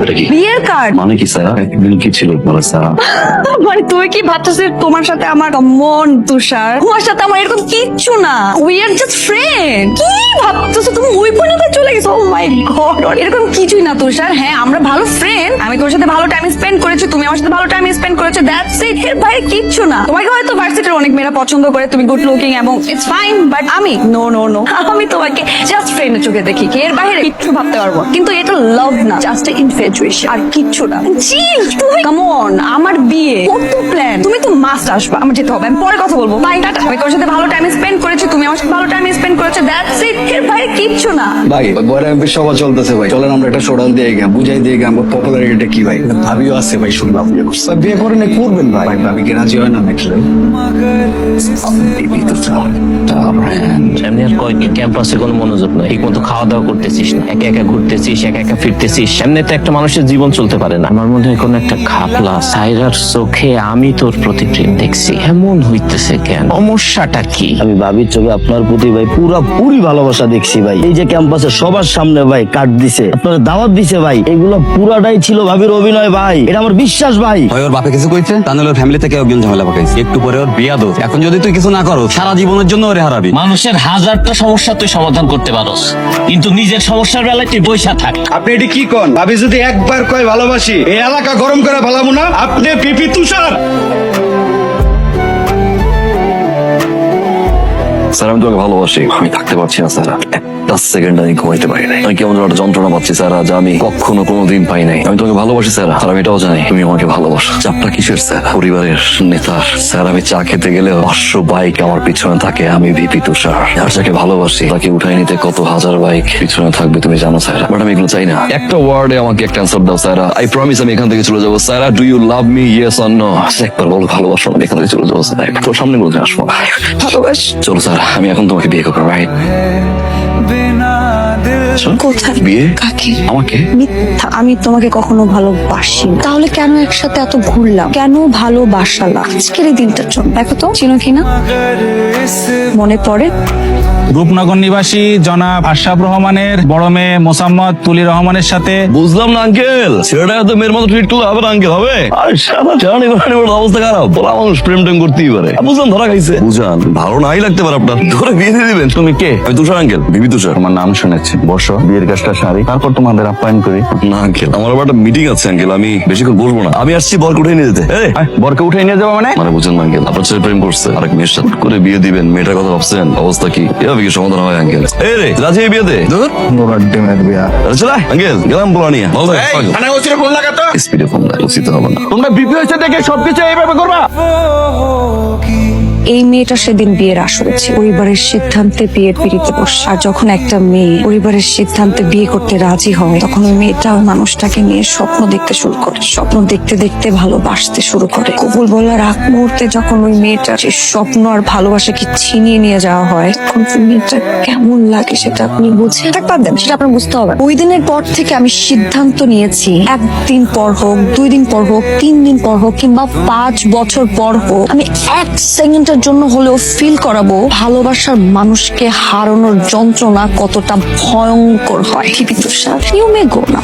এটা কি বিয়ের কার্ড? মানে কি স্যার? একদিন কি ছিল বলে স্যার? মানে তুই কি ভাবতেছিস তোমার সাথে আমার মন তুষার? তোমার সাথে আমার এরকম কিচ্ছু না, উই আর জাস্ট ফ্রেন্ড। কি ভাবতেছো তুমি ওই পর্যন্ত চলে গেছো? ও মাই গড, এরকম কিছুই না তুষার। হ্যাঁ আমরা ভালো ফ্রেন্ড, আমি তোমার সাথে ভালো টাইম স্পেন্ড করেছি, তুমি আমার সাথে ভালো টাইম স্পেন্ড করেছো, দ্যাটস ইট। এর বাইরে কিচ্ছু না। তোমাকে হয়তো ভার্সিটির অনেক মেয়েরা পছন্দ করে, তুমি গুড লুকিং এবং ইটস ফাইন, বাট আমি নো নো নো, আমি তোমাকে জাস্ট ফ্রেন্ডের চোখে দেখি, এর বাইরে কিচ্ছু ভাবতে পারবো না। কিন্তু এটা লাভ না, জাস্ট ইনফ্যাচুয়েশন আর কিচ্ছু না। চিল, তুই কাম অন, আমার বিয়ে কত প্ল্যান, তুমি তো মাস্ট আসবা, আমার যেতে হবে, আমি পরে কথা বলবো, বাই টাটা। আমি তোমার সাথে ভালো টাইম স্পেন্ড করেছি, তুমি আমার সাথে ভালো টাইম স্পেন্ড করেছো, দ্যাটস ইট, এর বাইরে কিচ্ছু না। ভাই বড় এমপি সভা চলতেছে ভাই, চলেন আমরা একটা শোডাউন দিয়ে গেলাম, বুঝাই দিয়ে গেলাম পপুলারিটি কি ভাই। ভাবিও আছে ভাই, শুনলাম বিয়ে করে না করবেন ভাই। ভাবি কি রাজি হয় না নাকি? এমনি আর কয়েকদিন ক্যাম্পাসে কোনো মনোযোগ নাই, ঠিক মতো খাওয়া দাওয়া করতেছিস না, একা একা ঘুরতেছিস, একা একা ফিরতেছিস। এমনিতে একটা মানুষের জীবন চলতে পারে না। আমার মনে হয় কোনো একটা ঘাপলা। সাইরার চোখে আমি তোর প্রতি প্রেম দেখছি, এমন হইতেছে কেন? সমস্যাটা কি? আমি ভাবির চোখে আপনার প্রতি ভাই পুরি ভালোবাসা দেখছি ভাই। এই যে ক্যাম্পাসে সবার সামনে ভাই কার্ড দিছে, আপনার দাওয়াত দিছে ভাই, এগুলো পুরাটাই ছিল ভাবির অভিনয় ভাই, এটা আমার বিশ্বাস ভাই। হয় ওর বাপে কিছু কইছে, তাহলে ওর ফ্যামিলি থেকে একজন ঝামেলা পাকাইছে, একটু পরে ওর বিয়া দো। এখন যদি তুই কিছু না করো, সারা জীবনের জন্য ওরে হারাবি। মানুষের হাজারটা সমস্যা তুই সমাধান করতে পারোস, কিন্তু নিজের সমস্যার বেলায় তুই বইসা থাক। আপনি এটি কি কন? ভাবি যদি একবার কয় ভালোবাসি, এই এলাকা গরম করে ভালাবো না। আপনি পিপি তুষার। স্যার আমি তোমাকে ভালোবাসি, আমি থাকতে পারছি না স্যার, একটা সেকেন্ড আমি ঘুমাইতে পারি নাই। আমি কেমন একটা যন্ত্রণা পাচ্ছি স্যার, আজ আমি কখনো কোনোদিন পাই নাই। আমি তোমাকে ভালোবাসি স্যার, আর আমি এটাও জানি তুমি আমাকে ভালোবাসো। চাপটা কিসের স্যার? পরিবারের নেতা স্যার। আমি চা খেতে গেলে 500 বাইক আমার পিছনে থাকে, আমি ভিপি তুষার। আর যাকে ভালোবাসি তাকে উঠাই নিতে কত হাজার বাইক পিছনে থাকবে তুমি জানো স্যার, বাট আমি এগুলো চাই না। একটা ওয়ার্ডে আমাকে একটা অ্যান্সার দাও স্যার, আই প্রমিস আমি এখান থেকে চলে যাবো sir. Do you love me, yes or no? একবার বলো ভালোবাসো, আমি এখান থেকে চলে যাবো স্যার, তোর সামনে বলতে আসবো না। ভালোবাস। চলো স্যার, আমি এখন তোমাকে বিয়ে করবো, রাইট? কোথায়? বিয়ে? কাকে? আমাকে? মিথ্যা, আমি তোমাকে কখনো ভালোবাসি না। তাহলে কেন একসাথে এত ঘুরলাম, কেন ভালোবাসালাম আজকের এই দিনটার জন্য? দেখো তো চিনো কিনা, মনে পড়ে? রূপনগর নিবাসী জনাব আশরাফ রহমানের বড় মেয়ে মোসাম্মদ তুলি রহমানের সাথে। বুঝলাম না আঙ্কেল, ছেলেটা এত মেয়ের মতো ট্রিট করলে হবে না আঙ্কেল, হবে? আর সারা জানি অবস্থা খারাপ, বলা মানুষ প্রেম টেম করতেই পারে। বুঝলাম ধরা খাইছে, বুঝান ভালো নাই লাগতে পারে আপনার, ধরে বিয়ে দিয়ে দিবেন। তুমি কে? আমি তুষার আঙ্কেল, বিবি তুষার। আমার নাম শুনেছি, বসো, বিয়ের কাজটা সারি, তারপর তোমাদের আপ্যায়ন করি। না আঙ্কেল, আমার আবার একটা মিটিং আছে আঙ্কেল, আমি বেশিক্ষণ বলবো না। আমি আসছি বরকে উঠে নিয়ে যেতে। বরকে উঠে নিয়ে যাবো মানে? মানে বুঝেন না আঙ্কেল, আপনার ছেলে প্রেম করছে আরেক মেয়ের সাথে, করে বিয়ে দিবেন। মেয়েটার কথা ভাবছেন, অবস্থা কি? এভাবে কি সমাধান হয় আঙ্কেল? এই রে রাজি এই বিয়েতে? বিয়া চলে আঙ্কেল, গেলাম বলা নিয়ে। স্পিডে ফোন দেয়, উচিত হবে না। তোমরা বিপি হয়েছে দেখে সবকিছু এইভাবে করবা? এই মেয়েটা সেদিন বিয়ের আসরে ছিল, পরিবারের সিদ্ধান্তে বিয়ের পিড়িতে বসে। আর যখন একটা মেয়ে পরিবারের সিদ্ধান্তে বিয়ে করতে রাজি হয়, তখন ওই মেয়েটা ওই মানুষটাকে নিয়ে স্বপ্ন দেখতে শুরু করে। স্বপ্ন দেখতে দেখতে ভালোবাসতে শুরু করে। কবুল বলার আগ মুহূর্তে যখন ওই মেয়েটা যে স্বপ্ন আর ভালোবাসাকে ছিনিয়ে নিয়ে যাওয়া হয়, তখন ওই মেয়েটা কেমন লাগে সেটা আপনি বুঝে থাকতে দেন, সেটা আপনার বুঝতে হবে। ওই দিনের পর থেকে আমি সিদ্ধান্ত নিয়েছি, একদিন পর হোক, 2 দিন পর হোক, 3 দিন পর হোক, কিংবা 5 বছর পর হোক, আমি 1 সেকেন্ডের জন্য হলেও ফিল করাবো ভালোবাসার মানুষকে হারানোর যন্ত্রণা কতটা ভয়ঙ্কর হয়। তুষার, ইউ মে গো না।